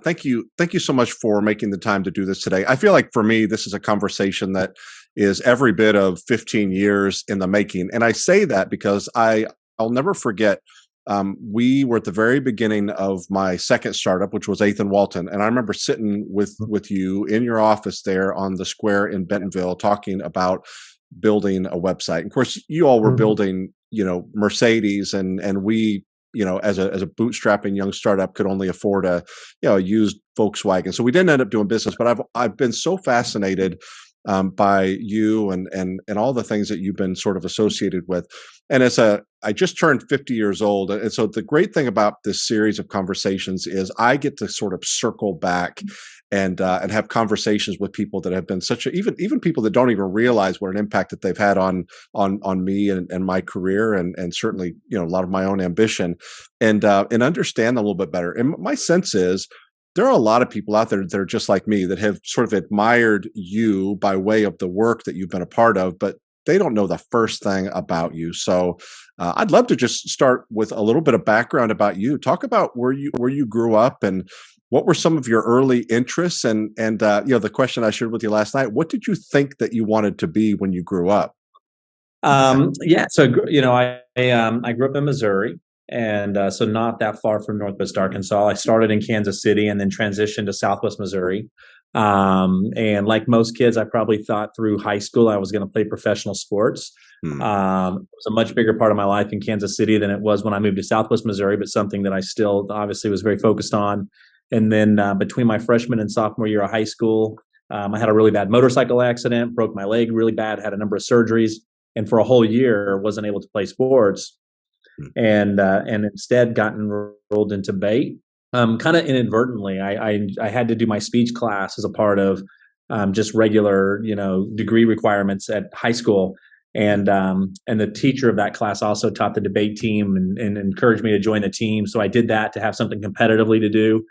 Thank you. Thank you so much for making the time to do this today. I feel like for me, this is a conversation that is every bit of 15 years in the making. And I say that because I'll never forget, we were at the very beginning of my second startup, which was Eighth and Walton. And I remember sitting with you in your office there on the square in Bentonville, talking about building a website. And of course, you all were building, Mercedes, and we, as a bootstrapping young startup, could only afford a used Volkswagen. So we didn't end up doing business. But I've been so fascinated by you and all the things that you've been sort of associated with. And I just turned 50 years old, and so the great thing about this series of conversations is I get to sort of circle back and have conversations with people that have been even people that don't even realize what an impact that they've had on me and my career and certainly a lot of my own ambition and understand a little bit better. And my sense is, there are a lot of people out there that are just like me that have sort of admired you by way of the work that you've been a part of, but they don't know the first thing about you. So I'd love to just start with a little bit of background about you. Talk about where you grew up and what were some of your early interests, and the question I shared with you last night. What did you think that you wanted to be when you grew up? Yeah, so I grew up in Missouri. And so not that far from Northwest Arkansas. I started in Kansas City and then transitioned to Southwest Missouri. And like most kids, I probably thought through high school I was going to play professional sports. It was a much bigger part of my life in Kansas City than it was when I moved to Southwest Missouri, but something that I still obviously was very focused on. And then between my freshman and sophomore year of high school, I had a really bad motorcycle accident, broke my leg really bad, had a number of surgeries, and for a whole year wasn't able to play sports. And instead got enrolled in debate, kind of inadvertently. I had to do my speech class as a part of just regular, degree requirements at high school. And the teacher of that class also taught the debate team and encouraged me to join the team. So I did that to have something competitively to do,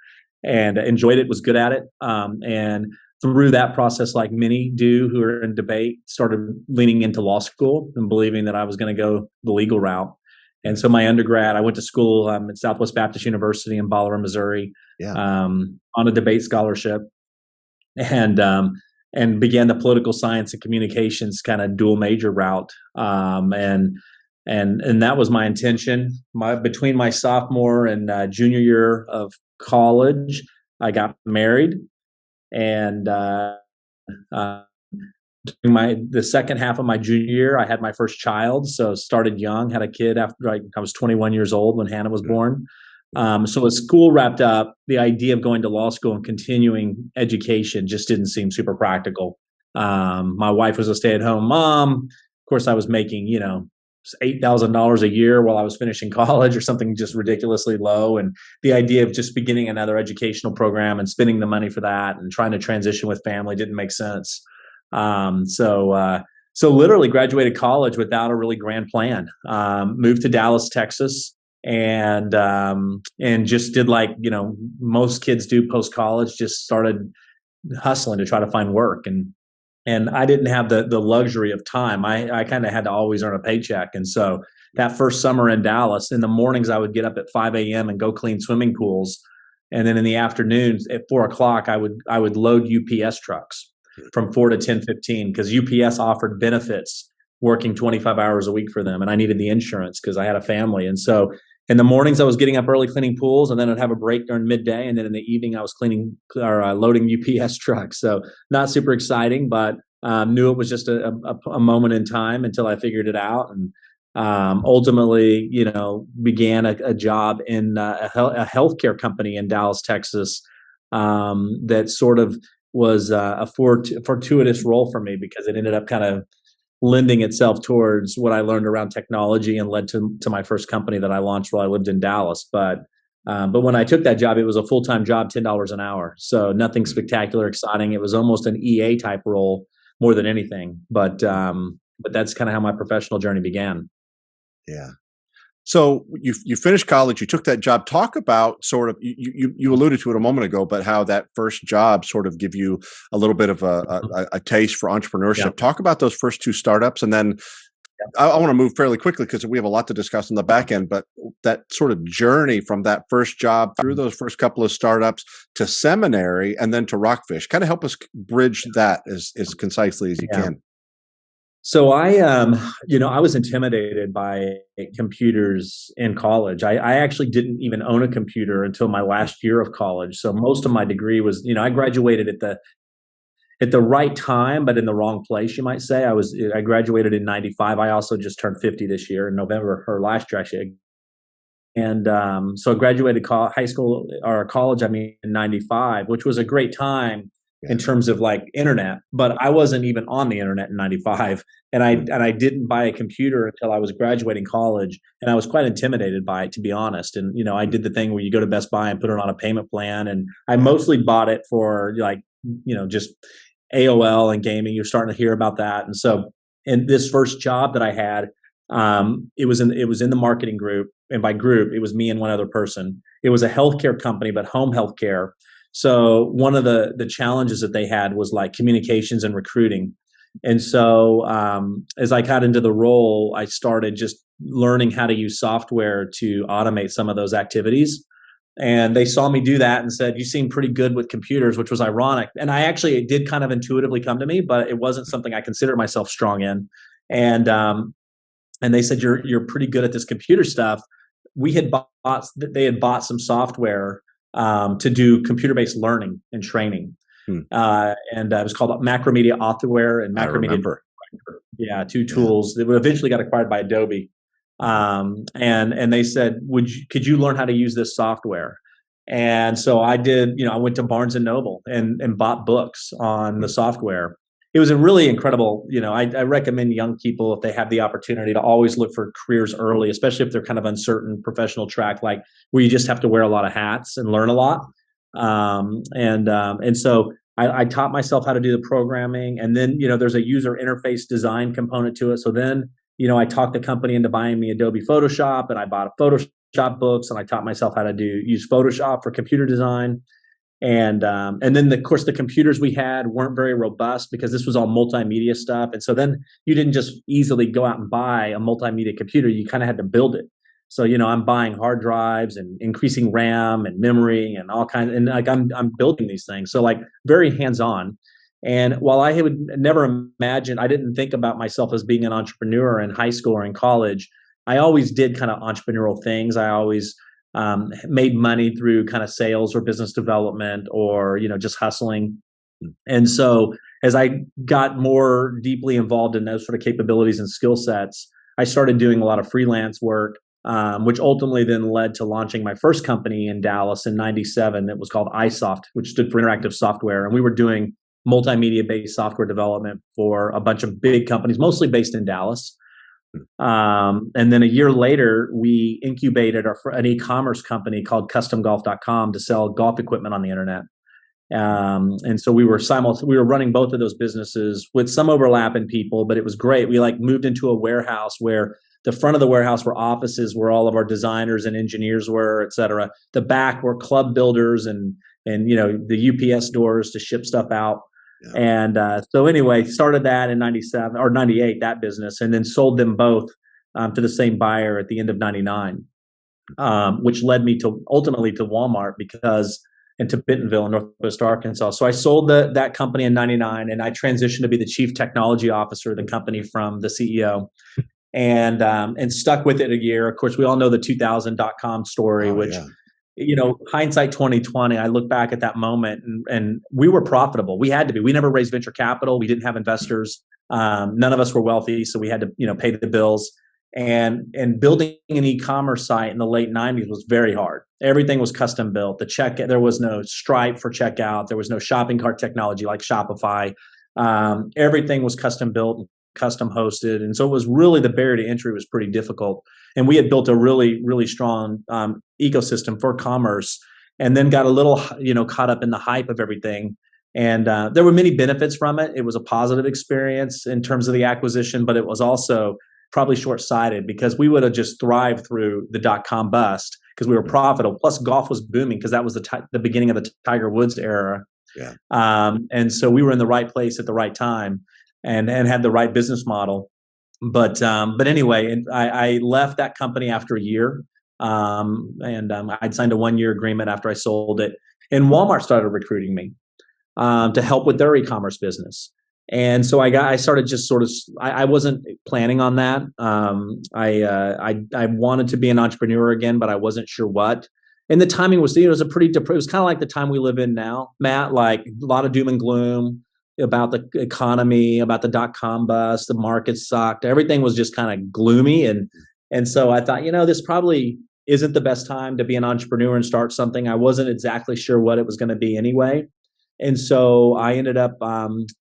and enjoyed it, was good at it. And through that process, like many do who are in debate, started leaning into law school and believing that I was going to go the legal route. And so my undergrad, I went to school at Southwest Baptist University in Bolivar, Missouri, on a debate scholarship, and began the political science and communications kind of dual major route. And that was my intention. Between my sophomore and junior year of college, I got married, and the second half of my junior year, I had my first child. So started young, had a kid after I was 21 years old when Hannah was born. So as school wrapped up, the idea of going to law school and continuing education just didn't seem super practical. My wife was a stay-at-home mom. Of course, I was making, $8,000 a year while I was finishing college or something just ridiculously low. And the idea of just beginning another educational program and spending the money for that and trying to transition with family didn't make sense. So literally graduated college without a really grand plan, moved to Dallas, Texas, and just did like, most kids do post college, just started hustling to try to find work. And I didn't have the luxury of time. I kind of had to always earn a paycheck. And so that first summer in Dallas, in the mornings, I would get up at 5 a.m. and go clean swimming pools. And then in the afternoons at 4 o'clock, I would load UPS trucks from 4 to 10:15 because UPS offered benefits working 25 hours a week for them. And I needed the insurance because I had a family. And so in the mornings, I was getting up early cleaning pools, and then I'd have a break during midday. And then in the evening, I was loading UPS trucks. So not super exciting, but knew it was just a moment in time until I figured it out. And ultimately, began a job in a healthcare company in Dallas, Texas, that sort of was a fortuitous role for me because it ended up kind of lending itself towards what I learned around technology and led to my first company that I launched while I lived in Dallas. But when I took that job, it was a full-time job, $10 an hour. So nothing spectacular, exciting. It was almost an EA type role more than anything. But that's kind of how my professional journey began. Yeah. So you finished college, you took that job. Talk about sort of, you alluded to it a moment ago, but how that first job sort of give you a little bit of a taste for entrepreneurship. Yeah. Talk about those first two startups, and then I want to move fairly quickly because we have a lot to discuss on the back end, but that sort of journey from that first job through those first couple of startups to seminary and then to Rockfish, kind of help us bridge that as concisely as you can. So I was intimidated by computers in college. I actually didn't even own a computer until my last year of college. So most of my degree was, I graduated at the right time, but in the wrong place, you might say. I graduated in 95. I also just turned 50 this year in November, or last year actually. And so I graduated college, in 95, which was a great time in terms of like internet, but I wasn't even on the internet in 95. And I didn't buy a computer until I was graduating college. And I was quite intimidated by it, to be honest. And, I did the thing where you go to Best Buy and put it on a payment plan. And I mostly bought it for just AOL and gaming. You're starting to hear about that. And so in this first job that I had, it was in the marketing group. And by group, it was me and one other person. It was a healthcare company, but home healthcare. So one of the challenges that they had was like communications and recruiting. And so as I got into the role, I started just learning how to use software to automate some of those activities. And they saw me do that and said, "You seem pretty good with computers," which was ironic. And it did kind of intuitively come to me, but it wasn't something I considered myself strong in. And they said, "You're pretty good at this computer stuff." They had bought some software to do computer-based learning and training. And it was called Macromedia Authorware and Macromedia. Yeah, two tools that eventually got acquired by Adobe. And they said, could you learn how to use this software? And so I did, I went to Barnes and Noble and bought books on the software. It was a really incredible, I recommend young people, if they have the opportunity, to always look for careers early, especially if they're kind of uncertain professional track, like where you just have to wear a lot of hats and learn a lot. And so I taught myself how to do the programming, and then, there's a user interface design component to it. So then, I talked the company into buying me Adobe Photoshop, and I bought Photoshop books, and I taught myself how to use Photoshop for computer design. And then, of course, the computers we had weren't very robust because this was all multimedia stuff. And so then you didn't just easily go out and buy a multimedia computer. You kind of had to build it. So, I'm buying hard drives and increasing RAM and memory and all kinds. And like I'm building these things. So like very hands-on. And while I would never imagine, I didn't think about myself as being an entrepreneur in high school or in college. I always did kind of entrepreneurial things. I always made money through kind of sales or business development or, just hustling. And so as I got more deeply involved in those sort of capabilities and skill sets, I started doing a lot of freelance work, which ultimately then led to launching my first company in Dallas in 97. That was called iSoft, which stood for Interactive Software. And we were doing multimedia-based software development for a bunch of big companies, mostly based in Dallas. And then a year later, we incubated an e-commerce company called CustomGolf.com to sell golf equipment on the internet. And so we were running both of those businesses with some overlap in people, but it was great. We moved into a warehouse where the front of the warehouse were offices where all of our designers and engineers were, et cetera. The back were club builders and the UPS doors to ship stuff out. Yeah. And so anyway, started that in 97 or 98, that business, and then sold them both to the same buyer at the end of 99, which led me ultimately to Walmart and to Bentonville in Northwest Arkansas. So I sold that company in 99, and I transitioned to be the chief technology officer of the company from the CEO, and stuck with it a year. Of course, we all know the 2000.com story, which. Yeah. Hindsight 2020, I look back at that moment and we were profitable. We had to be. We never raised venture capital. We didn't have investors. None of us were wealthy, so we had to, pay the bills. And building an e-commerce site in the late 90s was very hard. Everything was custom built. There was no Stripe for checkout. There was no shopping cart technology like Shopify. Everything was custom built, custom hosted. And so it was really, the barrier to entry was pretty difficult. And we had built a really, really strong ecosystem for commerce, and then got a little, caught up in the hype of everything. And there were many benefits from it. It was a positive experience in terms of the acquisition, but it was also probably short-sighted because we would have just thrived through the dot-com bust because we were profitable. Plus, golf was booming because that was the beginning of the Tiger Woods era. Yeah. And so we were in the right place at the right time and had the right business model. But anyway, and I left that company after a year. I'd signed a 1-year agreement after I sold it. And Walmart started recruiting me to help with their e-commerce business. And so I started just sort of, I wasn't planning on that. I wanted to be an entrepreneur again, but I wasn't sure what. And the timing was, it was it was kind of like the time we live in now, Matt, like a lot of doom and gloom about the economy, about the dot-com bust, the market sucked. Everything was just kind of gloomy. And so I thought, this probably isn't the best time to be an entrepreneur and start something. I wasn't exactly sure what it was going to be anyway. And so I ended up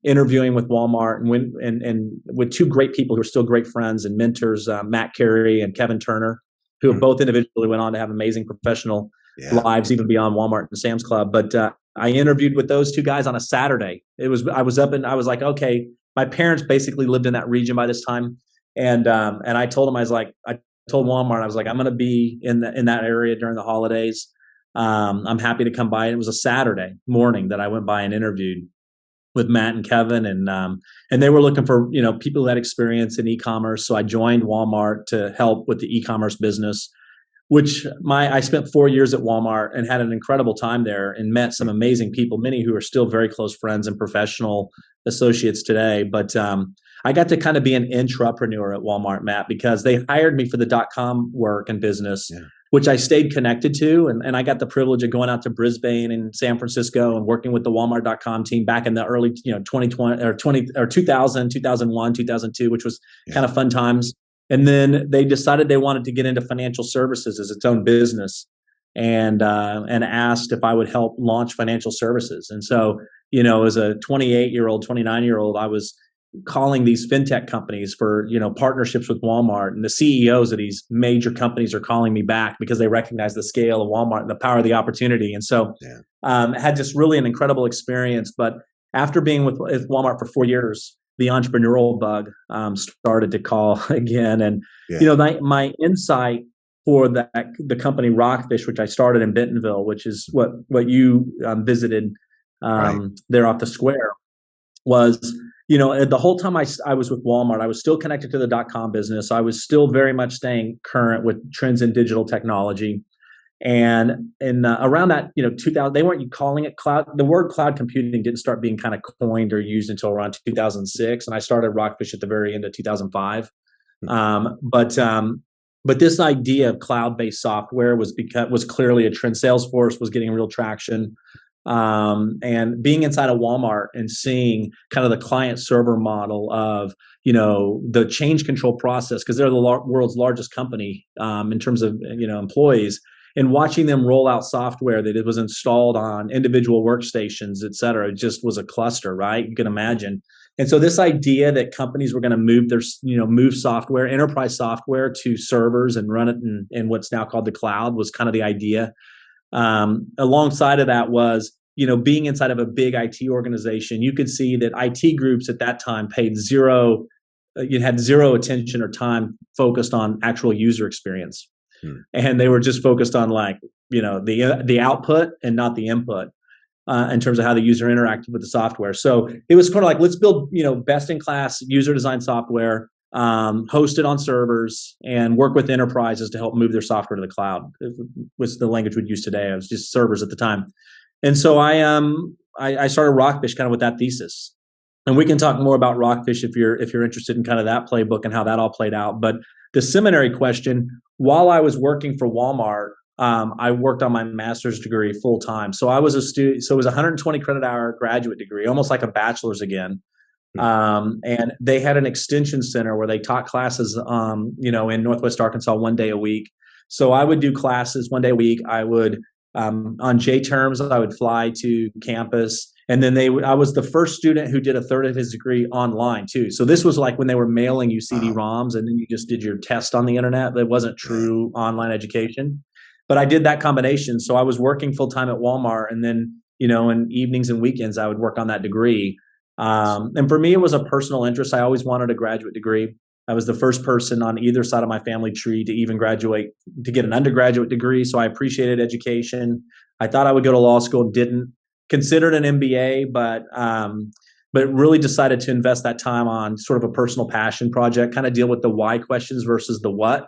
interviewing with Walmart and with two great people who are still great friends and mentors, Matt Carey and Kevin Turner, who both individually went on to have amazing professional lives, even beyond Walmart and Sam's Club. But I interviewed with those two guys on a Saturday. I was up and I was like, okay, my parents basically lived in that region by this time. And I told them, I told Walmart, I was like, I'm going to be in that area during the holidays. I'm happy to come by. And it was a Saturday morning that I went by and interviewed with Matt and Kevin, and they were looking for people who had experience in e-commerce. So I joined Walmart to help with the e-commerce business, which I spent 4 years at Walmart and had an incredible time there and met some amazing people, many who are still very close friends and professional associates today. But I got to kind of be an intrapreneur at Walmart, Matt, because they hired me for the .com work and business, which I stayed connected to. And I got the privilege of going out to Brisbane and San Francisco and working with the Walmart.com team back in the early 2020 or 2000, 2001, 2002, which was kind of fun times. And then they decided they wanted to get into financial services as its own business, and asked if I would help launch financial services. And so, as a 28-year-old, 29-year-old, I was calling these fintech companies for partnerships with Walmart, and the CEOs of these major companies are calling me back because they recognize the scale of Walmart and the power of the opportunity. And so, had just really an incredible experience. But after being with Walmart for 4 years, the entrepreneurial bug started to call again. And, my insight for the company Rockfish, which I started in Bentonville, which is what you visited there off the square, was, the whole time I was with Walmart, I was still connected to the .com business. I was still very much staying current with trends in digital technology. And around that, 2000, they weren't calling it cloud. The word cloud computing didn't start being kind of coined or used until around 2006. And I started Rockfish at the very end of 2005. But this idea of cloud-based software was clearly a trend. Salesforce was getting real traction. And being inside of Walmart and seeing kind of the client server model of, the change control process, because they're the world's largest company in terms of, employees, and watching them roll out software that it was installed on individual workstations, et cetera. It just was a cluster, right? You can imagine. And so this idea that companies were going to move move software, enterprise software, to servers and run it in what's now called the cloud was kind of the idea. Alongside of that was, being inside of a big IT organization, you could see that IT groups at that time had zero attention or time focused on actual user experience. And they were just focused on the output and not the input in terms of how the user interacted with the software. So it was kind of like, let's build, best in class user design software, hosted on servers, and work with enterprises to help move their software to the cloud, was the language we'd use today. It was just servers at the time. And so I started Rockfish kind of with that thesis. And we can talk more about Rockfish if you're interested in kind of that playbook and how that all played out. But the seminary question, while I was working for Walmart, I worked on my master's degree full time. So I was a student. So it was a 120 credit hour graduate degree, almost like a bachelor's again. And they had an extension center where they taught classes, in Northwest Arkansas 1 day a week. So I would do classes 1 day a week. I would, on J terms, I would fly to campus. And then I was the first student who did a third of his degree online too. So this was like when they were mailing you CD-ROMs and then you just did your test on the internet. It wasn't true online education, but I did that combination. So I was working full time at Walmart, and then, in evenings and weekends, I would work on that degree. And for me, it was a personal interest. I always wanted a graduate degree. I was the first person on either side of my family tree to even graduate, to get an undergraduate degree. So I appreciated education. I thought I would go to law school, didn't. Considered an MBA, but but really decided to invest that time on sort of a personal passion project, kind of deal with the why questions versus the what.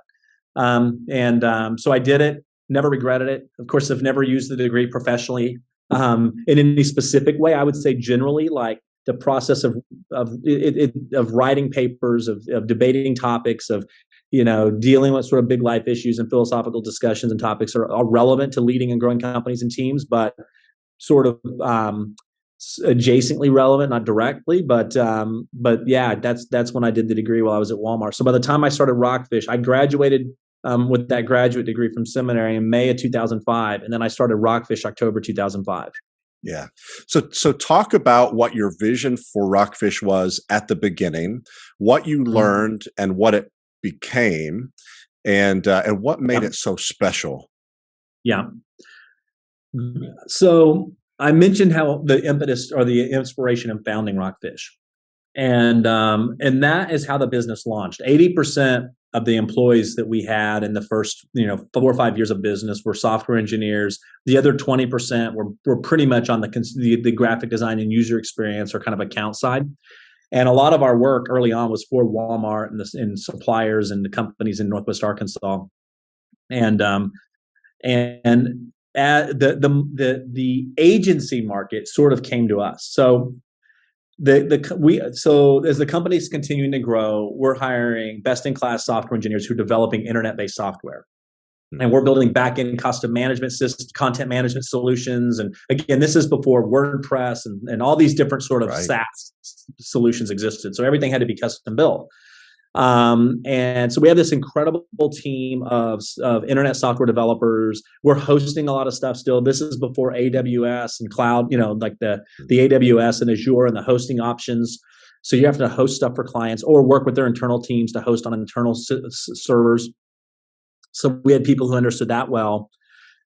So I did it, never regretted it. Of course, I've never used the degree professionally in any specific way. I would say generally, like the process of writing papers, of debating topics, of dealing with sort of big life issues and philosophical discussions and topics are relevant to leading and growing companies and teams, but sort of adjacently relevant, not directly. But yeah, that's when I did the degree while I was at Walmart. So by the time I started Rockfish, I graduated with that graduate degree from seminary in May of 2005, and then I started Rockfish October 2005. Yeah. So talk about what your vision for Rockfish was at the beginning, what you learned and what it became, and what made it so special. Yeah. So I mentioned how the impetus or the inspiration in founding Rockfish, and that is how the business launched. 80% of the employees that we had in the first 4 or 5 years of business were software engineers. The other 20% were pretty much on the graphic design and user experience or kind of account side. And a lot of our work early on was for Walmart and suppliers and the companies in Northwest Arkansas. And the agency market sort of came to us. So as the company's continuing to grow, we're hiring best-in-class software engineers who are developing internet-based software. And we're building back-end custom management systems, content management solutions. And again, this is before WordPress and all these different sort of SaaS solutions existed. So everything had to be custom built. And so we have this incredible team of internet software developers. We're hosting a lot of stuff still. This is before AWS and cloud, like the AWS and Azure and the hosting options. So you have to host stuff for clients or work with their internal teams to host on internal servers. So we had people who understood that well.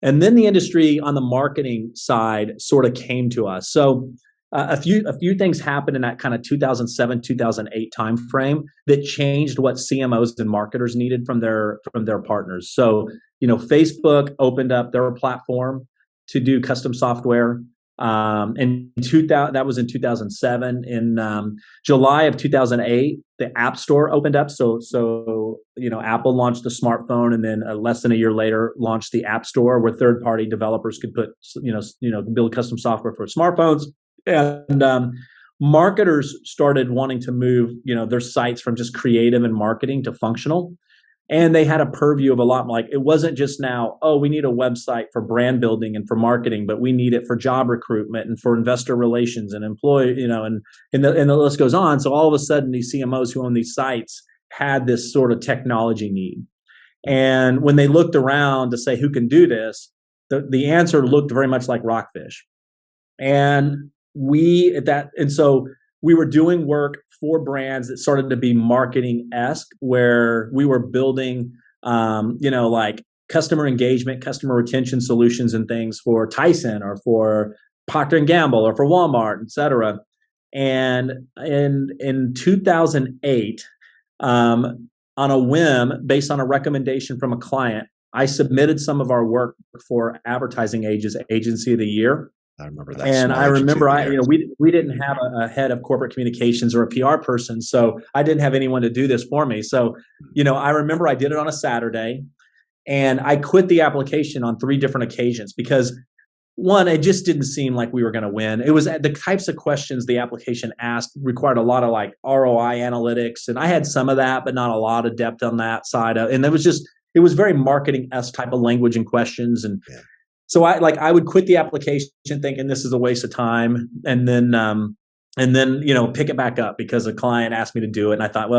And then the industry on the marketing side sort of came to us. So a few things happened in that kind of 2007, 2008 timeframe that changed what CMOs and marketers needed from their partners. So, Facebook opened up their platform to do custom software. That was in 2007. In July of 2008, the App Store opened up. So Apple launched the smartphone, and then less than a year later launched the App Store, where third-party developers could put build custom software for smartphones. And marketers started wanting to move, their sites from just creative and marketing to functional. And they had a purview of a lot, like it wasn't just now, we need a website for brand building and for marketing, but we need it for job recruitment and for investor relations and employee, and the list goes on. So all of a sudden, these CMOs who own these sites had this sort of technology need. And when they looked around to say who can do this, the answer looked very much like Rockfish. And so we were doing work for brands that started to be marketing-esque, where we were building, like customer engagement, customer retention solutions and things for Tyson or for Procter & Gamble or for Walmart, et cetera. And in 2008, on a whim, based on a recommendation from a client, I submitted some of our work for Advertising Age's Agency of the Year. I remember that. And I remember, we didn't have a head of corporate communications or a PR person, so I didn't have anyone to do this for me. So, I remember I did it on a Saturday, and I quit the application on 3 different occasions because, one, it just didn't seem like we were going to win. It was the types of questions the application asked required a lot of like ROI analytics, and I had some of that, but not a lot of depth on that side. And it was very marketing-esque type of language and questions, and. Yeah. So I would quit the application thinking this is a waste of time, and then pick it back up because a client asked me to do it, and I thought,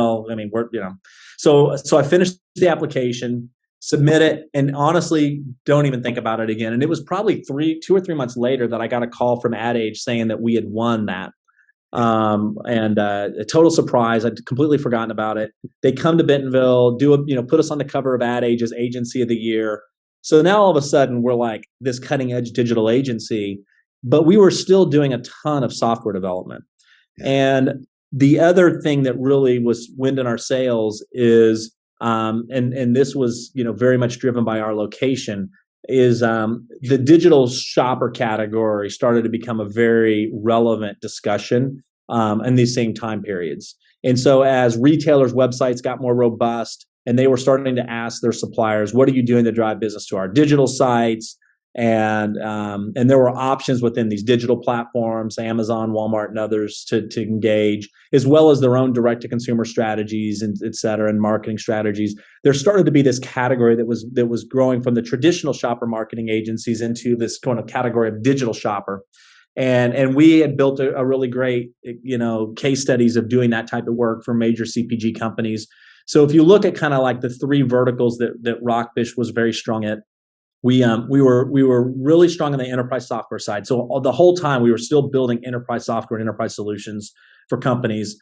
so I finished the application, submit it, and honestly don't even think about it again. And it was probably 2 or 3 months later that I got a call from Ad Age saying that we had won that, a total surprise. I'd completely forgotten about it. They come to Bentonville, put us on the cover of Ad Age's Agency of the Year. So now all of a sudden we're like this cutting edge digital agency, but we were still doing a ton of software development. Yeah. And the other thing that really was wind in our sails is, and this was, very much driven by our location, is the digital shopper category started to become a very relevant discussion in these same time periods. And so as retailers' websites got more robust and they were starting to ask their suppliers, what are you doing to drive business to our digital sites? And there were options within these digital platforms, Amazon, Walmart, and others to engage, as well as their own direct-to-consumer strategies and et cetera, and marketing strategies. There started to be this category that was growing from the traditional shopper marketing agencies into this kind of category of digital shopper. And we had built a really great, case studies of doing that type of work for major CPG companies. So if you look at kind of like the three verticals that Rockfish was very strong at, we were really strong on the enterprise software side. So the whole time we were still building enterprise software and enterprise solutions for companies.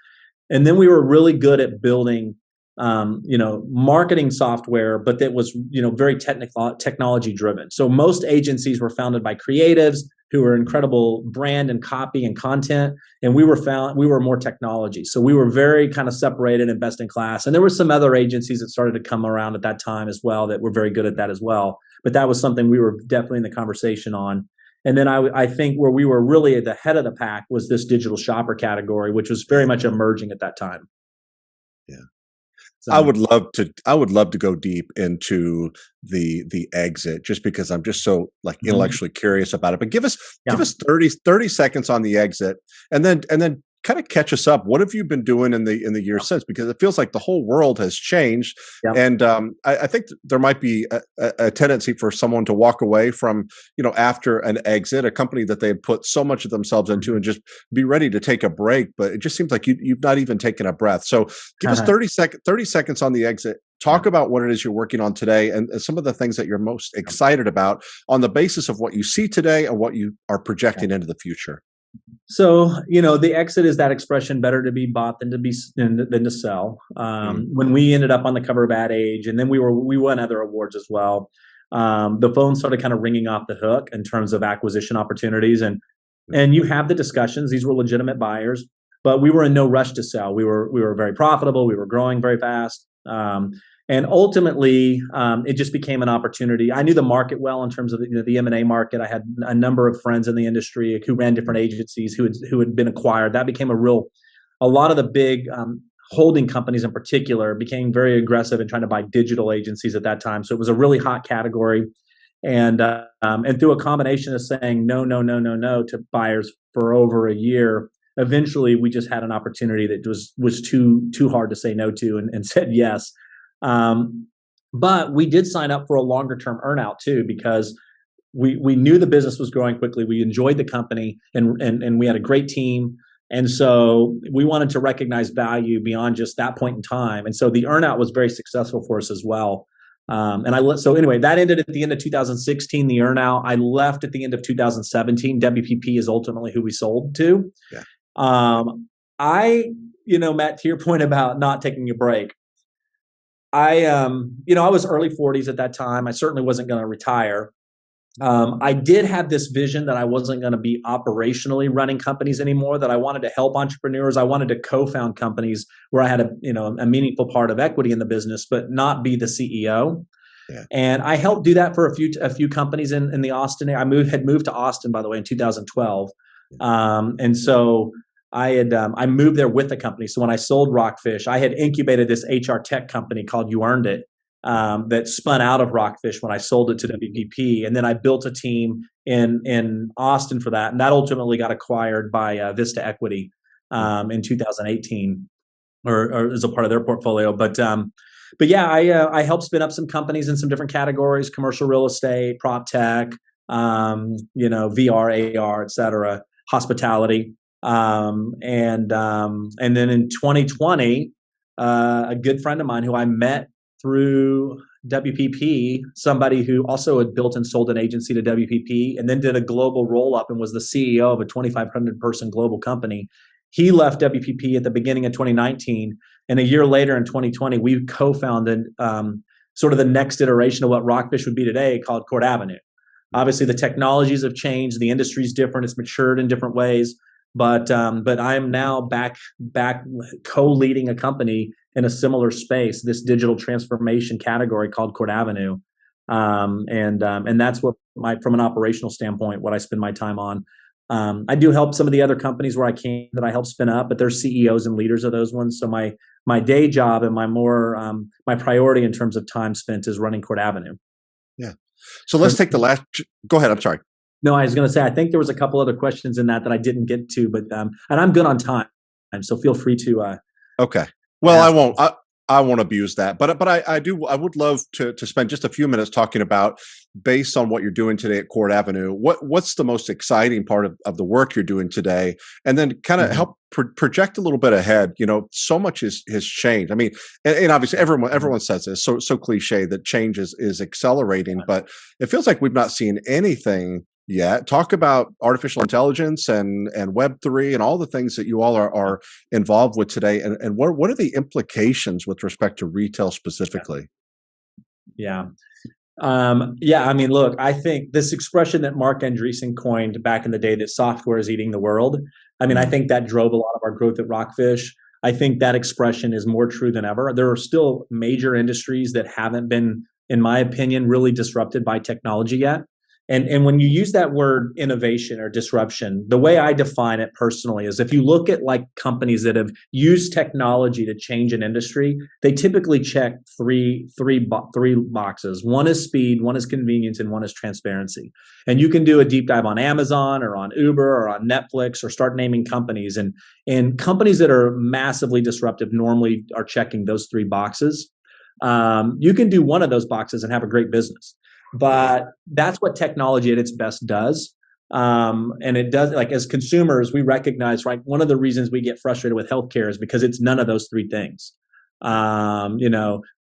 And then we were really good at building marketing software, but that was, very technology driven. So most agencies were founded by creatives who were incredible brand and copy and content. And we were more technology. So we were very kind of separated and best in class. And there were some other agencies that started to come around at that time as well that were very good at that as well. But that was something we were definitely in the conversation on. And then I think where we were really at the head of the pack was this digital shopper category, which was very much emerging at that time. Yeah. So, I would love to go deep into the exit, just because I'm just so intellectually curious about it. But give us 30 seconds on the exit, and then kind of catch us up. What have you been doing in the years since? Because it feels like the whole world has changed, and I think there might be a tendency for someone to walk away from after an exit, a company that they had put so much of themselves into, and just be ready to take a break. But it just seems like you've not even taken a breath. So give us 30 seconds on the exit. Talk about what it is you're working on today, and some of the things that you're most excited about on the basis of what you see today and what you are projecting into the future. So, the exit is that expression, better to be bought than to sell. When we ended up on the cover of Ad Age, and then we won other awards as well, the phone started kind of ringing off the hook in terms of acquisition opportunities. And you have the discussions. These were legitimate buyers, but we were in no rush to sell. We were very profitable. We were growing very fast. And ultimately, it just became an opportunity. I knew the market well in terms of the M&A market. I had a number of friends in the industry who ran different agencies who had been acquired. That became a lot of the big holding companies in particular became very aggressive in trying to buy digital agencies at that time. So it was a really hot category. And through a combination of saying no to buyers for over a year, eventually we just had an opportunity that was too hard to say no to, and said yes. But we did sign up for a longer term earnout too, because we knew the business was growing quickly. We enjoyed the company, and we had a great team. And so we wanted to recognize value beyond just that point in time. And so the earnout was very successful for us as well. So anyway, that ended at the end of 2016, the earnout. I left at the end of 2017. WPP is ultimately who we sold to. Yeah. Matt, to your point about not taking a break, I was early 40s at that time. I certainly wasn't going to retire. I did have this vision that I wasn't going to be operationally running companies anymore, that I wanted to help entrepreneurs. I wanted to co-found companies where I had a meaningful part of equity in the business, but not be the CEO. Yeah. And I helped do that for a few companies in the Austin area. I had moved to Austin, by the way, in 2012. And so I moved there with the company. So when I sold Rockfish, I had incubated this HR tech company called You Earned It, that spun out of Rockfish when I sold it to WPP. And then I built a team in Austin for that. And that ultimately got acquired by Vista Equity in 2018 or as a part of their portfolio. But yeah, I helped spin up some companies in some different categories: commercial real estate, prop tech, VR, AR, et cetera, hospitality. And then in 2020, a good friend of mine who I met through WPP, somebody who also had built and sold an agency to WPP and then did a global roll-up and was the CEO of a 2,500 person global company. He left WPP at the beginning of 2019. And a year later in 2020, we co-founded sort of the next iteration of what Rockfish would be today, called CourtAvenue. Obviously, the technologies have changed. The industry's different. It's matured in different ways. But I'm now back co-leading a company in a similar space, this digital transformation category called CourtAvenue, and that's what from an operational standpoint, what I spend my time on. I do help some of the other companies where I can that I help spin up, but they're CEOs and leaders of those ones. So my day job and my priority in terms of time spent is running CourtAvenue. Yeah. So let's take the last. Go ahead. I'm sorry. No, I was going to say I think there was a couple other questions in that I didn't get to, but and I'm good on time, so feel free to. Okay. Well, I won't. I won't abuse that, but I do. I would love to spend just a few minutes talking about, based on what you're doing today at CourtAvenue, what's the most exciting part of the work you're doing today, and then kind of help project a little bit ahead. So much has changed. I mean, and obviously everyone says this, so cliche that change is accelerating, but it feels like we've not seen anything yet. Talk about artificial intelligence and Web3 and all the things that you all are involved with today, and what are the implications with respect to retail specifically? Yeah. I mean, look, I think this expression that Mark Andreessen coined back in the day, that software is eating the world. I mean, I think that drove a lot of our growth at Rockfish. I think that expression is more true than ever. There are still major industries that haven't been, in my opinion, really disrupted by technology yet. And when you use that word innovation or disruption, the way I define it personally is, if you look at like companies that have used technology to change an industry, they typically check three boxes. One is speed, one is convenience, and one is transparency. And you can do a deep dive on Amazon or on Uber or on Netflix, or start naming companies. And companies that are massively disruptive normally are checking those three boxes. You can do one of those boxes and have a great business. But that's what technology at its best does. And it does, like, as consumers, we recognize, right, one of the reasons we get frustrated with healthcare is because it's none of those three things.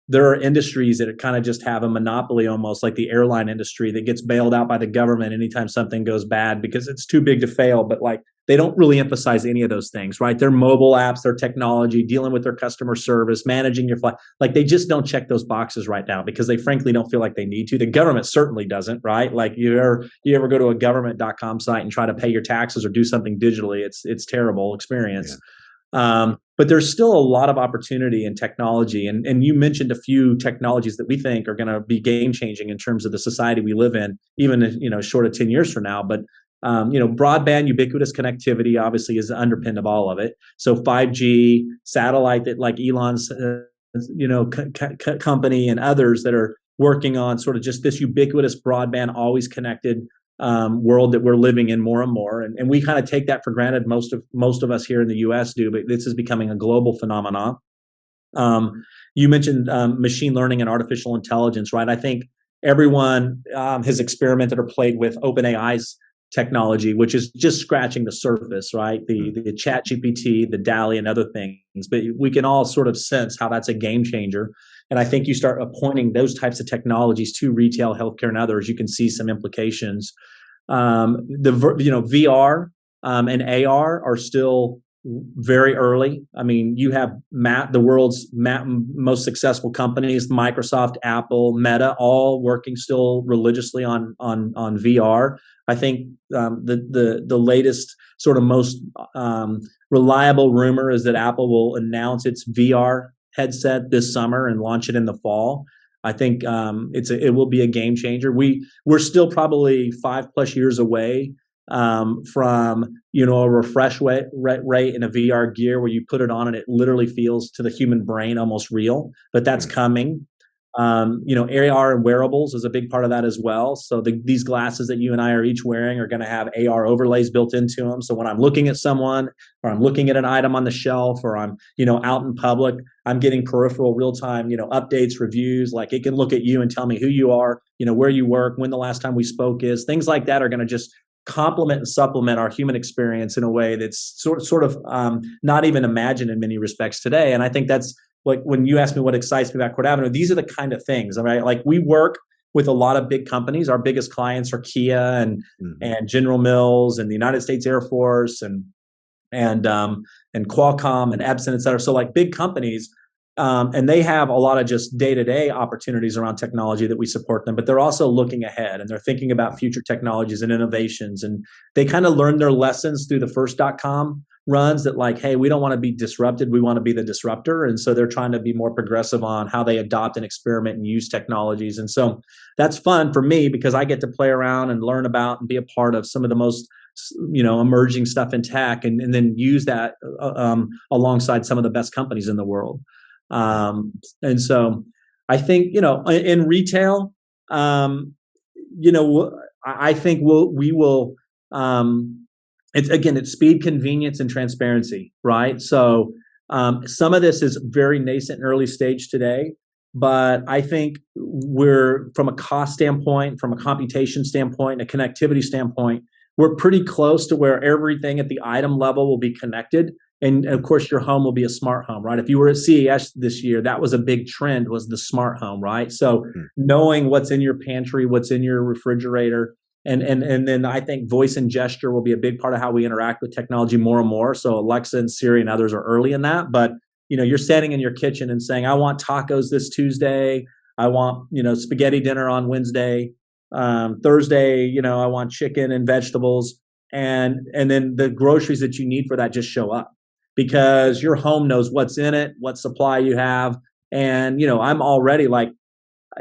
There are industries that kind of just have a monopoly, almost like the airline industry, that gets bailed out by the government anytime something goes bad because it's too big to fail. But like, they don't really emphasize any of those things, right? Their mobile apps, their technology, dealing with their customer service, managing your flight. Like, they just don't check those boxes right now because they frankly don't feel like they need to. The government certainly doesn't, right? Like, you ever go to a government.com site and try to pay your taxes or do something digitally, it's terrible experience. Yeah. But there's still a lot of opportunity in technology. And you mentioned a few technologies that we think are going to be game changing in terms of the society we live in, even, short of 10 years from now. But broadband ubiquitous connectivity obviously is the underpin of all of it. So 5G, satellite, that like Elon's, company and others that are working on sort of just this ubiquitous broadband, always connected world that we're living in more and more. And we kind of take that for granted. Most of us here in the US do, but this is becoming a global phenomenon. You mentioned machine learning and artificial intelligence, right? I think everyone has experimented or played with OpenAI's technology, which is just scratching the surface, right? The Chat GPT, the DALL-E, and other things. But we can all sort of sense how that's a game changer. And I think you start appointing those types of technologies to retail, healthcare, and others, you can see some implications. VR and AR are still very early. I mean, you have the world's most successful companies, Microsoft, Apple, Meta, all working still religiously on VR. I think the latest sort of most reliable rumor is that Apple will announce its VR headset this summer and launch it in the fall. I think it will be a game changer. We're still probably 5+ years away from a refresh rate in a VR gear where you put it on and it literally feels to the human brain almost real. But that's coming. AR and wearables is a big part of that as well. So these glasses that you and I are each wearing are going to have AR overlays built into them. So when I'm looking at someone, or I'm looking at an item on the shelf, or I'm out in public, I'm getting peripheral real-time updates, reviews. Like, it can look at you and tell me who you are, where you work, when the last time we spoke is. Things like that are going to just complement and supplement our human experience in a way that's sort of not even imagined in many respects today. And I think that's, like, when you ask me what excites me about CourtAvenue, these are the kind of things, right? Like, we work with a lot of big companies. Our biggest clients are Kia and General Mills and the United States Air Force and Qualcomm and Epson, et cetera. So, like, big companies, and they have a lot of just day-to-day opportunities around technology that we support them, but they're also looking ahead and they're thinking about future technologies and innovations. And they kind of learned their lessons through the first .com runs that like, hey, we don't want to be disrupted. We want to be the disruptor. And so they're trying to be more progressive on how they adopt and experiment and use technologies. And so that's fun for me because I get to play around and learn about and be a part of some of the most emerging stuff in tech, and then use that alongside some of the best companies in the world. And so I think, in retail, I think we will. It's speed, convenience, and transparency, right? So some of this is very nascent and early stage today, but I think we're, from a cost standpoint, from a computation standpoint, and a connectivity standpoint, we're pretty close to where everything at the item level will be connected. And of course, your home will be a smart home, right? If you were at CES this year, that was a big trend, was the smart home, right? So knowing what's in your pantry, what's in your refrigerator, and then I think voice and gesture will be a big part of how we interact with technology more and more. So Alexa and Siri and others are early in that. But, you're standing in your kitchen and saying, I want tacos this Tuesday. I want, spaghetti dinner on Wednesday. Thursday, I want chicken and vegetables. And then the groceries that you need for that just show up because your home knows what's in it, what supply you have. And, I'm already like,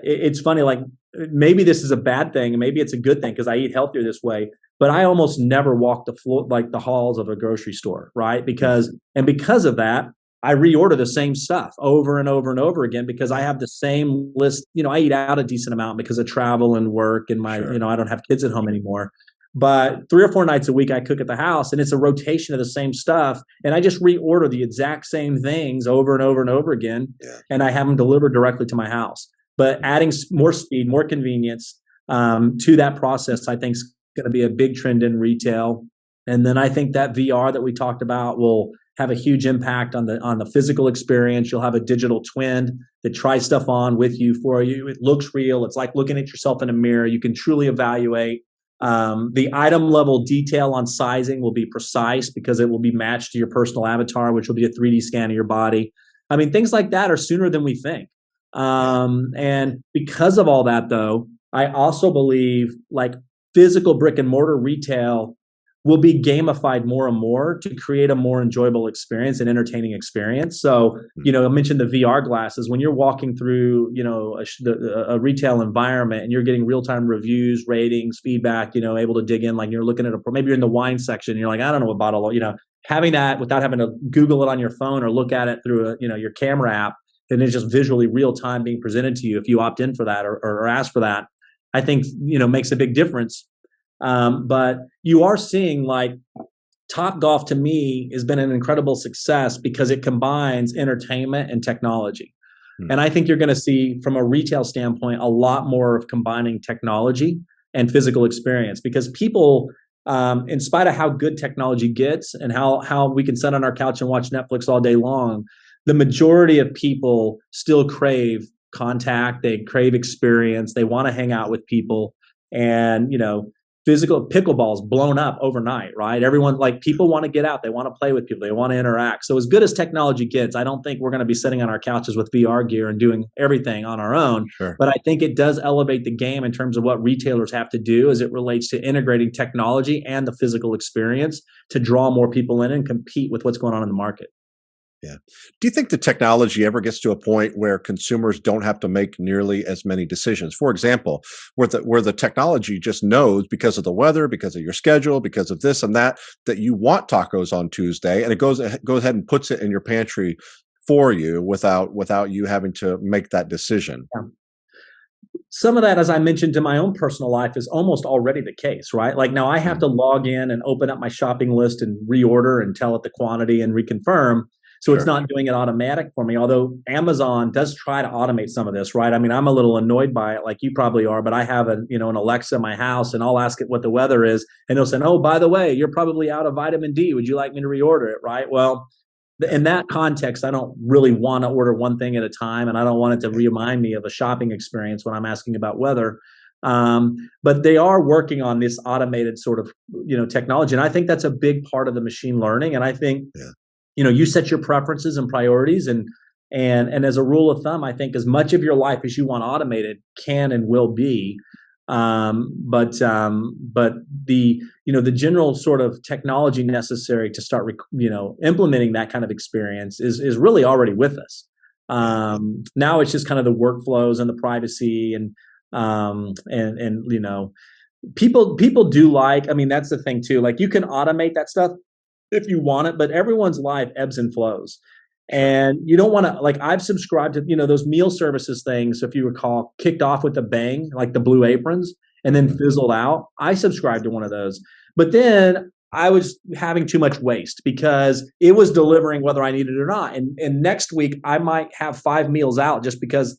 it's funny, like, maybe this is a bad thing and maybe it's a good thing because I eat healthier this way, but I almost never walk the floor, like the halls of a grocery store, right? Because of that, I reorder the same stuff over and over and over again because I have the same list. I eat out a decent amount because of travel and work and my, I don't have kids at home anymore. But 3 or 4 nights a week I cook at the house, and it's a rotation of the same stuff. And I just reorder the exact same things over and over and over again. Yeah. And I have them delivered directly to my house. But adding more speed, more convenience to that process, I think is going to be a big trend in retail. And then I think that VR that we talked about will have a huge impact on the physical experience. You'll have a digital twin that tries stuff on with you, for you. It looks real. It's like looking at yourself in a mirror. You can truly evaluate. The item level detail on sizing will be precise because it will be matched to your personal avatar, which will be a 3D scan of your body. I mean, things like that are sooner than we think. And because of all that, though, I also believe like physical brick and mortar retail will be gamified more and more to create a more enjoyable experience and entertaining experience. So, I mentioned the VR glasses. When you're walking through, a retail environment and you're getting real-time reviews, ratings, feedback, able to dig in, like you're looking at maybe you're in the wine section and you're like, I don't know what bottle, having that without having to Google it on your phone or look at it through your camera app, and it's just visually real time being presented to you if you opt in for that or ask for that, I think, makes a big difference. But you are seeing like Topgolf to me has been an incredible success because it combines entertainment and technology. And I think you're going to see from a retail standpoint, a lot more of combining technology and physical experience because people, in spite of how good technology gets and how we can sit on our couch and watch Netflix all day long, the majority of people still crave contact. They crave experience. They want to hang out with people. And, physical pickleball's blown up overnight, right? Everyone, like, people want to get out. They want to play with people. They want to interact. So as good as technology gets, I don't think we're going to be sitting on our couches with VR gear and doing everything on our own. Sure. But I think it does elevate the game in terms of what retailers have to do as it relates to integrating technology and the physical experience to draw more people in and compete with what's going on in the market. Yeah. Do you think the technology ever gets to a point where consumers don't have to make nearly as many decisions? For example, where the technology just knows because of the weather, because of your schedule, because of this and that you want tacos on Tuesday, and it goes ahead and puts it in your pantry for you without you having to make that decision. Yeah. Some of that, as I mentioned, in my own personal life is almost already the case, right? Like now I have to log in and open up my shopping list and reorder and tell it the quantity and reconfirm. So It's not doing it automatic for me, although Amazon does try to automate some of this, right? I mean, I'm a little annoyed by it like you probably are, but I have an Alexa in my house and I'll ask it what the weather is. And it'll say, oh, by the way, you're probably out of vitamin D. Would you like me to reorder it, right? Well, in that context, I don't really want to order one thing at a time. And I don't want it to remind me of a shopping experience when I'm asking about weather. But they are working on this automated sort of, technology. And I think that's a big part of the machine learning. And I think, you set your preferences and priorities, and as a rule of thumb, I think as much of your life as you want automated can and will be. But the general sort of technology necessary to start implementing that kind of experience is really already with us. Now it's just kind of the workflows and the privacy and people do like, I mean, that's the thing too. Like you can automate that stuff if you want it, but everyone's life ebbs and flows. And you don't want to, like, I've subscribed to, those meal services things, if you recall, kicked off with a bang, like the Blue Aprons, and then fizzled out. I subscribed to one of those. But then I was having too much waste because it was delivering whether I needed it or not. And next week, I might have 5 meals out just because,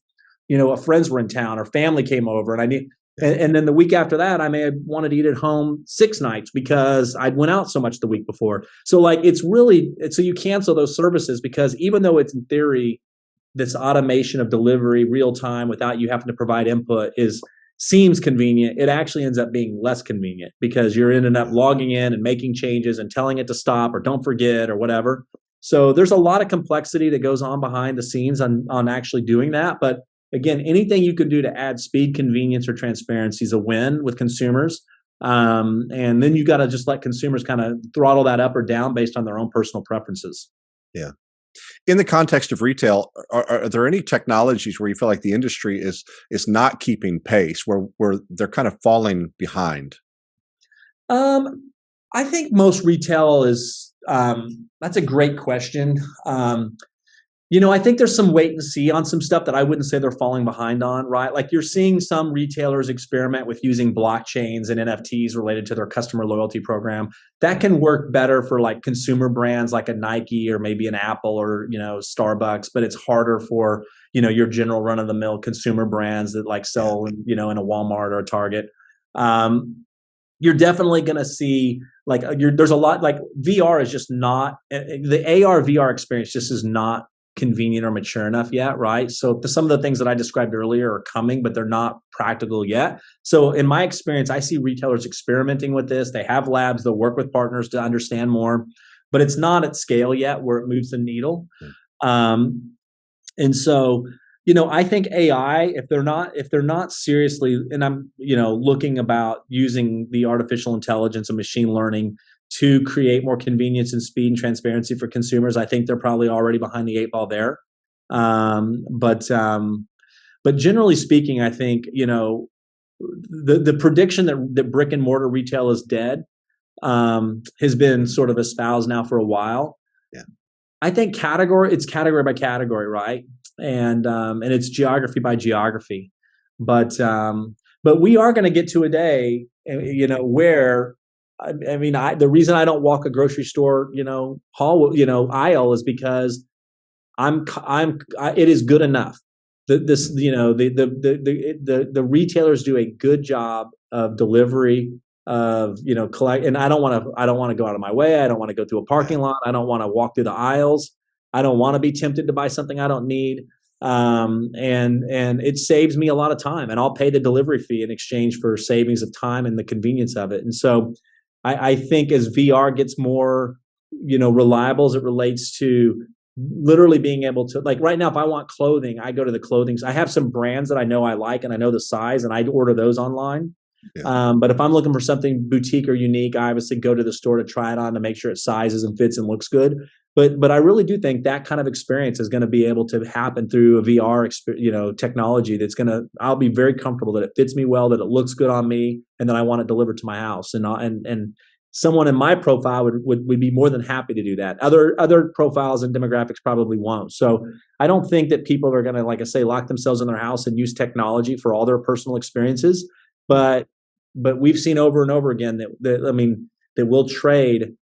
friends were in town or family came over and I need. And then the week after that, I may have wanted to eat at home 6 nights because I'd went out so much the week before. So like, so you cancel those services because even though it's in theory, this automation of delivery real time without you having to provide input seems convenient, it actually ends up being less convenient because you're ending up logging in and making changes and telling it to stop or don't forget or whatever. So there's a lot of complexity that goes on behind the scenes on actually doing that. But again, anything you can do to add speed, convenience, or transparency is a win with consumers. And then you got to just let consumers kind of throttle that up or down based on their own personal preferences. Yeah. In the context of retail, are there any technologies where you feel like the industry is not keeping pace, where they're kind of falling behind? I think most retail is, that's a great question. I think there's some wait and see on some stuff that I wouldn't say they're falling behind on, right? Like you're seeing some retailers experiment with using blockchains and NFTs related to their customer loyalty program. That can work better for like consumer brands like a Nike or maybe an Apple or, Starbucks, but it's harder for, your general run of the mill consumer brands that like sell, in a Walmart or a Target. You're definitely going to see there's a lot like VR is just not, the AR VR experience just is not convenient or mature enough yet, right? So some of the things that I described earlier are coming, but they're not practical yet. So in my experience, I see retailers experimenting with this. They have labs, they'll work with partners to understand more, but it's not at scale yet where it moves the needle. And so, I think AI, if they're not seriously, and I'm, looking about using the artificial intelligence and machine learning to create more convenience and speed and transparency for consumers, I think they're probably already behind the 8 ball there. But generally speaking, I think, the prediction that brick and mortar retail is dead has been sort of espoused now for a while. Yeah. I think it's category by category, right? And it's geography by geography. But we are going to get to a day, where the reason I don't walk a grocery store, aisle is because it is good enough. The retailers do a good job of delivery of, collect, and I don't want to go out of my way. I don't want to go through a parking lot. I don't want to walk through the aisles. I don't want to be tempted to buy something I don't need. And it saves me a lot of time, and I'll pay the delivery fee in exchange for savings of time and the convenience of it. And so I think as VR gets more, reliable as it relates to literally being able to, like right now, if I want clothing, I go to the clothing. I have some brands that I know I like and I know the size, and I order those online. Yeah. But if I'm looking for something boutique or unique, I obviously go to the store to try it on to make sure it sizes and fits and looks good. But I really do think that kind of experience is going to be able to happen through a VR technology that's I'll be very comfortable that it fits me well, that it looks good on me, and that I want it delivered to my house. And someone in my profile would be more than happy to do that. Other profiles and demographics probably won't. So I don't think that people are going to, like I say, lock themselves in their house and use technology for all their personal experiences. But we've seen over and over again that we'll trade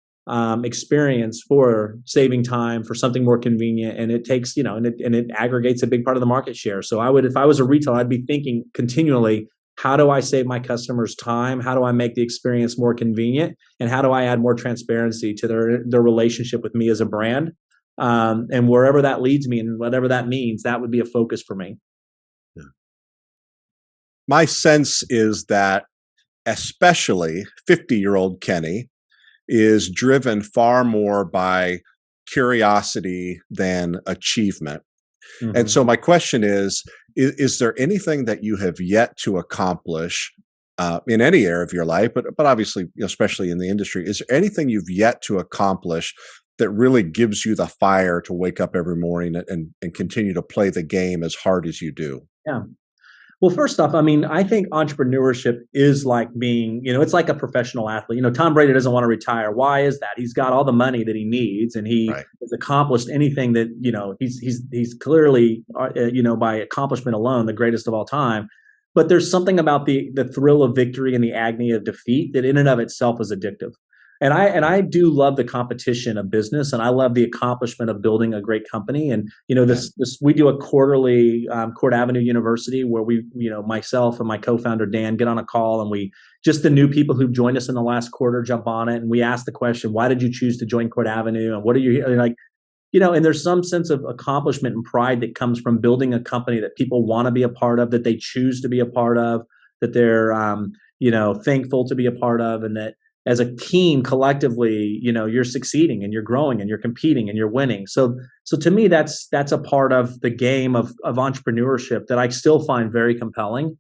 experience for saving time for something more convenient, and it takes and it aggregates a big part of the market share. So if I was a retailer, I'd be thinking continually, how do I save my customers time? How do I make the experience more convenient? And how do I add more transparency to their relationship with me as a brand? And wherever that leads me and whatever that means, that would be a focus for me. Yeah. My sense is that especially 50-year-old Kenny is driven far more by curiosity than achievement. Mm-hmm. And so my question is there anything that you have yet to accomplish in any area of your life, but obviously, especially in the industry. Is there anything you've yet to accomplish that really gives you the fire to wake up every morning and continue to play the game as hard as you do? Yeah. Well, first off, I mean, I think entrepreneurship is like being, it's like a professional athlete. Tom Brady doesn't want to retire. Why is that? He's got all the money that he needs, and he Right. has accomplished anything that, he's clearly, by accomplishment alone, the greatest of all time. But there's something about the thrill of victory and the agony of defeat that in and of itself is addictive. And I do love the competition of business, and I love the accomplishment of building a great company. And this we do a quarterly CourtAvenue University where we, myself and my co-founder Dan get on a call, and we just the new people who've joined us in the last quarter jump on it, and we ask the question, why did you choose to join CourtAvenue, and what are you like? And there's some sense of accomplishment and pride that comes from building a company that people want to be a part of, that they choose to be a part of, that they're thankful to be a part of, and that as a team collectively, you're succeeding and you're growing and you're competing and you're winning. So to me, that's a part of the game of entrepreneurship that I still find very compelling.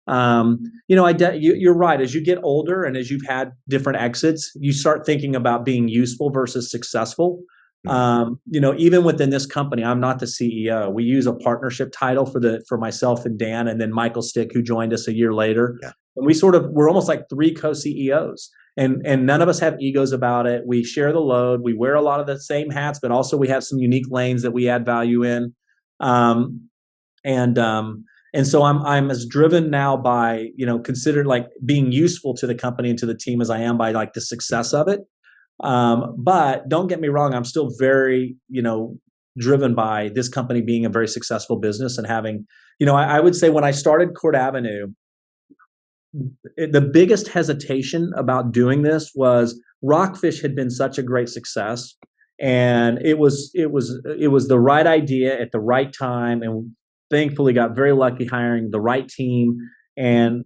You're right. As you get older and as you've had different exits, you start thinking about being useful versus successful. Even within this company, I'm not the CEO. We use a partnership title for myself and Dan, and then Michael Stick, who joined us a year later. Yeah. And we're almost like three co-CEOs. And none of us have egos about it. We share the load. We wear a lot of the same hats, but also we have some unique lanes that we add value in. And so I'm as driven now by, considered like being useful to the company and to the team as I am by like the success of it. But don't get me wrong, I'm still very, driven by this company being a very successful business and having, I would say when I started CourtAvenue, the biggest hesitation about doing this was Rockfish had been such a great success, and it was the right idea at the right time, and thankfully got very lucky hiring the right team. And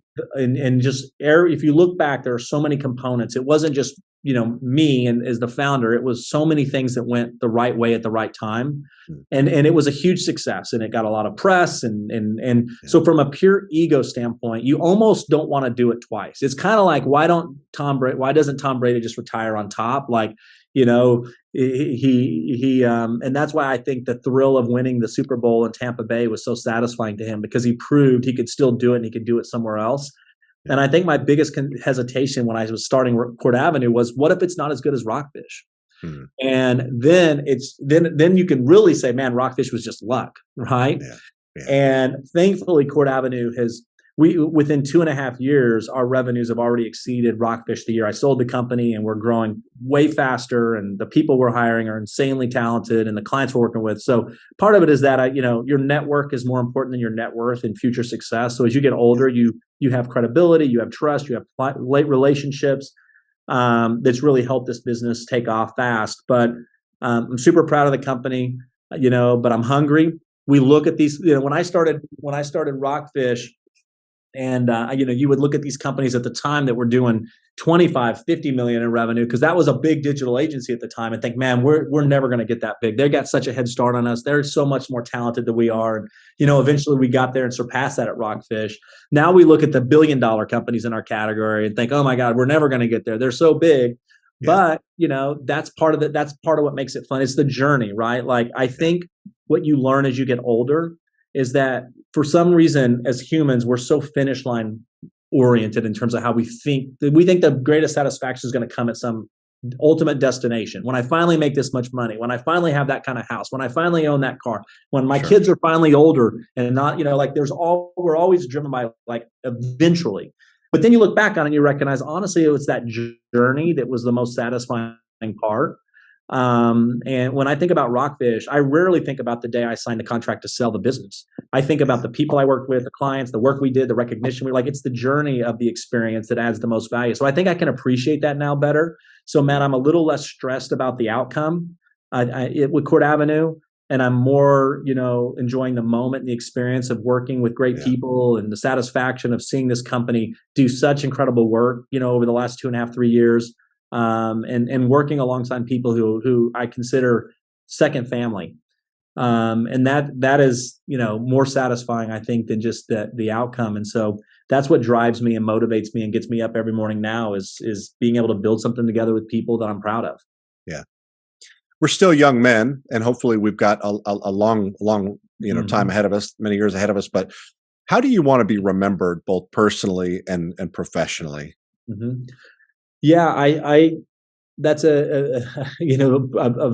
just if you look back, there are so many components. It wasn't just me and as the founder, it was so many things that went the right way at the right time, and it was a huge success, and it got a lot of press, and so from a pure ego standpoint, you almost don't want to do it twice. It's kind of like why doesn't Tom Brady just retire on top? Like he and that's why I think the thrill of winning the Super Bowl in Tampa Bay was so satisfying to him, because he proved he could still do it and he could do it somewhere else. And I think my biggest hesitation when I was starting CourtAvenue was, what if it's not as good as Rockfish? Mm-hmm. And then you can really say, man, Rockfish was just luck, right? Yeah. Yeah. And thankfully, CourtAvenue within 2.5 years, our revenues have already exceeded Rockfish the year I sold the company, and we're growing way faster, and the people we're hiring are insanely talented, and the clients we're working with. So part of it is that your network is more important than your net worth in future success. So as you get older, you have credibility, you have trust, you have late relationships that's really helped this business take off fast. But I'm super proud of the company, but I'm hungry. We look at these, when I started Rockfish, and you would look at these companies at the time that were doing 25, 50 million in revenue, because that was a big digital agency at the time, and think, man, we're never going to get that big. They got such a head start on us. They're so much more talented than we are. And, eventually we got there and surpassed that at Rockfish. Now we look at the $1 billion companies in our category and think, oh my God, we're never going to get there. They're so big. Yeah. But, that's part of what makes it fun. It's the journey, right? Like, I think what you learn as you get older is that for some reason, as humans, we're so finish line oriented in terms of how we think. We think the greatest satisfaction is going to come at some ultimate destination. When I finally make this much money, when I finally have that kind of house, when I finally own that car, when my kids are finally older and not, we're always driven by like eventually. But then you look back on it and you recognize, honestly, it was that journey that was the most satisfying part. And when I think about Rockfish, I rarely think about the day I signed the contract to sell the business. I think about the people I worked with, the clients, the work we did, the recognition. It's the journey of the experience that adds the most value. So I think I can appreciate that now better. So, Matt, I'm a little less stressed about the outcome with CourtAvenue, and I'm more, enjoying the moment and the experience of working with great people, and the satisfaction of seeing this company do such incredible work, over the last 2.5, 3 years. And working alongside people who I consider second family. And that is, more satisfying, I think, than just the outcome. And so that's what drives me and motivates me and gets me up every morning now is being able to build something together with people that I'm proud of. Yeah. We're still young men, and hopefully we've got a long time ahead of us, many years ahead of us. But how do you want to be remembered, both personally and professionally? Mm-hmm. Yeah, I that's a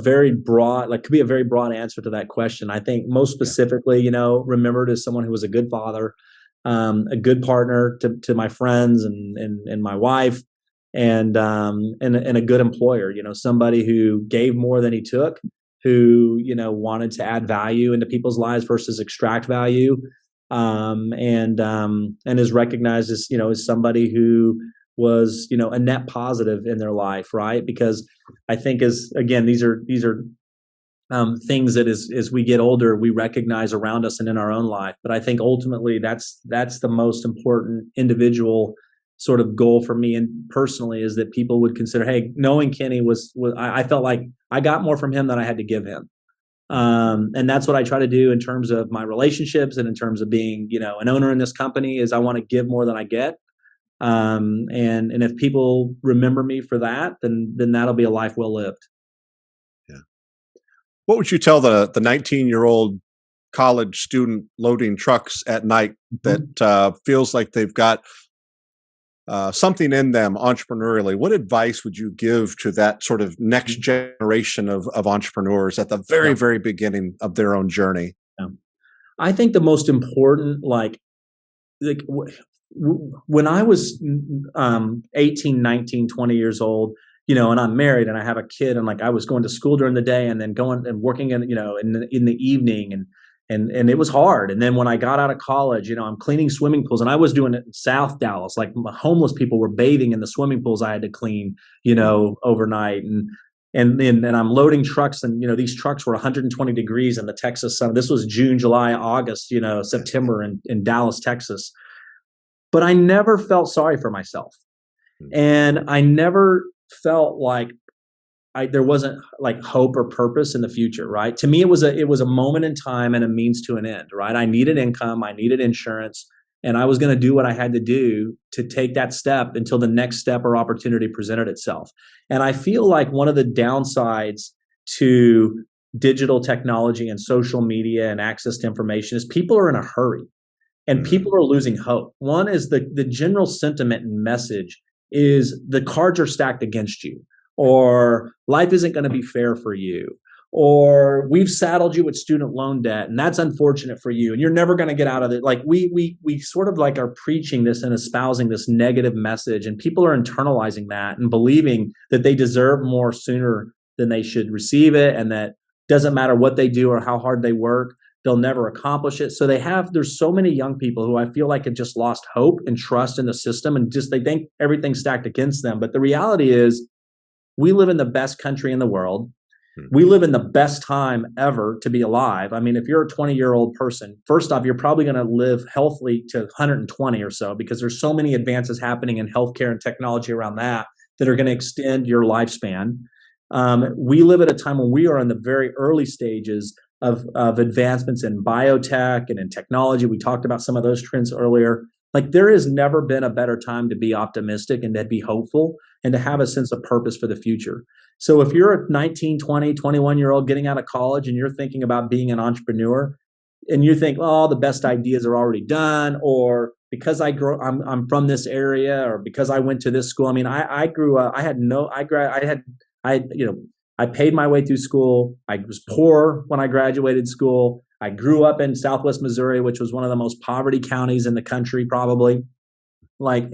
very broad, like, could be a very broad answer to that question. I think most specifically, remembered as someone who was a good father, a good partner to my friends and my wife, and a good employer. Somebody who gave more than he took, who wanted to add value into people's lives versus extract value, and is recognized as somebody who was a net positive in their life, right? Because I think these are things that as we get older we recognize around us and in our own life. But I think ultimately that's the most important individual sort of goal for me and personally, is that people would consider, hey, knowing Kenny was I felt like I got more from him than I had to give him. And that's what I try to do in terms of my relationships and in terms of being an owner in this company, is I want to give more than I get. And if people remember me for that, then that'll be a life well lived. Yeah. What would you tell the 19-year-old college student loading trucks at night that feels like they've got something in them entrepreneurially? What advice would you give to that sort of next generation of entrepreneurs at the very, very beginning of their own journey? Yeah. I think the most important, when I was 18, 19, 20 years old, and I'm married and I have a kid, and I was going to school during the day and then going and working in the evening, and it was hard. And then when I got out of college, I'm cleaning swimming pools, and I was doing it in South Dallas. Like, homeless people were bathing in the swimming pools I had to clean, overnight. And I'm loading trucks, and these trucks were 120 degrees in the Texas sun. This was June, July, August, September in Dallas, Texas. But I never felt sorry for myself. And I never felt like there wasn't hope or purpose in the future, right? To me, it was a moment in time and a means to an end, right? I needed income, I needed insurance, and I was going to do what I had to do to take that step until the next step or opportunity presented itself. And I feel like one of the downsides to digital technology and social media and access to information is people are in a hurry. And people are losing hope. One is the general sentiment and message is the cards are stacked against you, or life isn't going to be fair for you, or we've saddled you with student loan debt, and that's unfortunate for you, and you're never going to get out of it. Like we sort of are preaching this and espousing this negative message, and people are internalizing that and believing that they deserve more sooner than they should receive it, and that doesn't matter what they do or how hard they work, they'll never accomplish it. So there's so many young people who I feel like have just lost hope and trust in the system, and just they think everything's stacked against them. But the reality is, we live in the best country in the world. We live in the best time ever to be alive. I mean, if you're a 20-year-old person, first off, you're probably going to live healthily to 120 or so, because there's so many advances happening in healthcare and technology around that are going to extend your lifespan. We live at a time when we are in the very early stages of advancements in biotech and in technology. We talked about some of those trends earlier. There has never been a better time to be optimistic and to be hopeful and to have a sense of purpose for the future. So if you're a 19, 20, 21-year-old getting out of college and you're thinking about being an entrepreneur, and you think, oh, the best ideas are already done, or because I'm from this area, or because I went to this school. I mean, I grew up, I paid my way through school. I was poor when I graduated school. I grew up in Southwest Missouri, which was one of the most poverty counties in the country, probably. But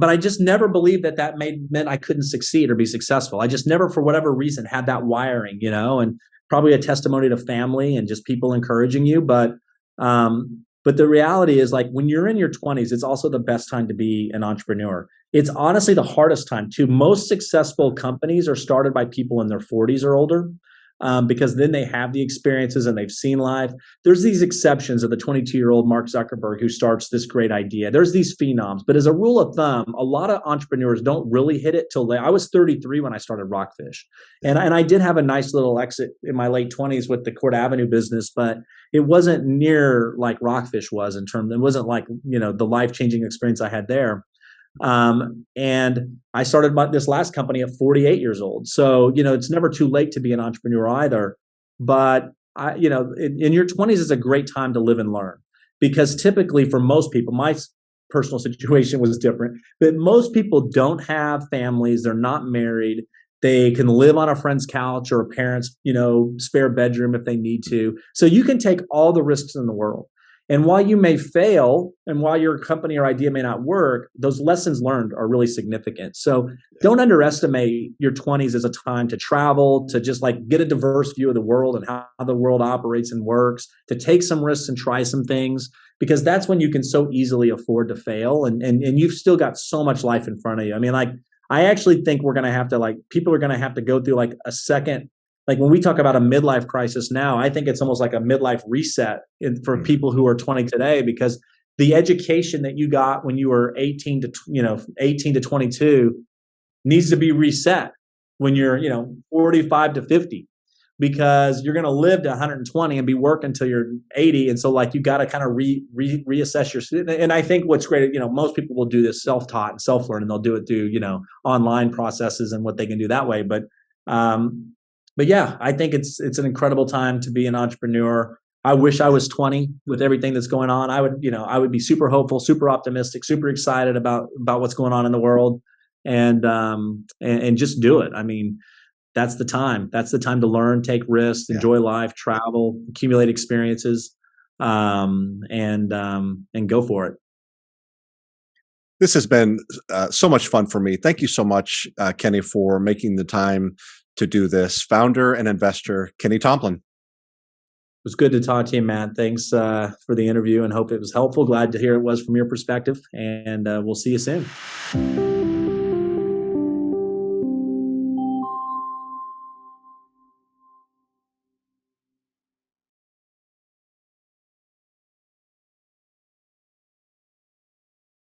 I just never believed that meant I couldn't succeed or be successful. I just never, for whatever reason, had that wiring, and probably a testimony to family and just people encouraging you. But the reality is, when you're in your 20s, it's also the best time to be an entrepreneur. It's honestly the hardest time too. Most successful companies are started by people in their 40s or older. because then they have the experiences and they've seen life. There's these exceptions of the 22-year-old Mark Zuckerberg who starts this great idea. There's these phenoms, but as a rule of thumb, a lot of entrepreneurs don't really hit it till I was 33 when I started Rockfish. And I did have a nice little exit in my late 20s with the CourtAvenue business, but it wasn't near like Rockfish was in terms, it wasn't like, the life-changing experience I had there. And I started this last company at 48 years old. So, it's never too late to be an entrepreneur either. But in your 20s is a great time to live and learn, because typically for most people, my personal situation was different, but most people don't have families. They're not married. They can live on a friend's couch or a parent's, spare bedroom if they need to. So you can take all the risks in the world. And while you may fail and while your company or idea may not work, those lessons learned are really significant. So don't underestimate your 20s as a time to travel, to just like get a diverse view of the world and how the world operates and works, to take some risks and try some things, because that's when you can so easily afford to fail. And you've still got so much life in front of you. I mean, I actually think we're going to have to people are going to have to go through a second. Like when we talk about a midlife crisis now, I think it's almost like a midlife reset for people who are 20 today, because the education that you got when you were 18 to 22 needs to be reset when you're, 45 to 50, because you're going to live to 120 and be working until you're 80. And so you got to kind of reassess your, and I think what's great, most people will do this self-taught and self-learn, and they'll do it through, online processes and what they can do that way. But yeah, I think it's an incredible time to be an entrepreneur. I wish I was 20 with everything that's going on. I would be super hopeful, super optimistic, super excited about what's going on in the world, and just do it. I mean, that's the time. That's the time to learn, take risks, enjoy life, travel, accumulate experiences, and go for it. This has been so much fun for me. Thank you so much, Kenny, for making the time to do this. Founder and investor, Kenny Tomlin. It was good to talk to you, Matt. Thanks for the interview, and hope it was helpful. Glad to hear it was from your perspective, and we'll see you soon.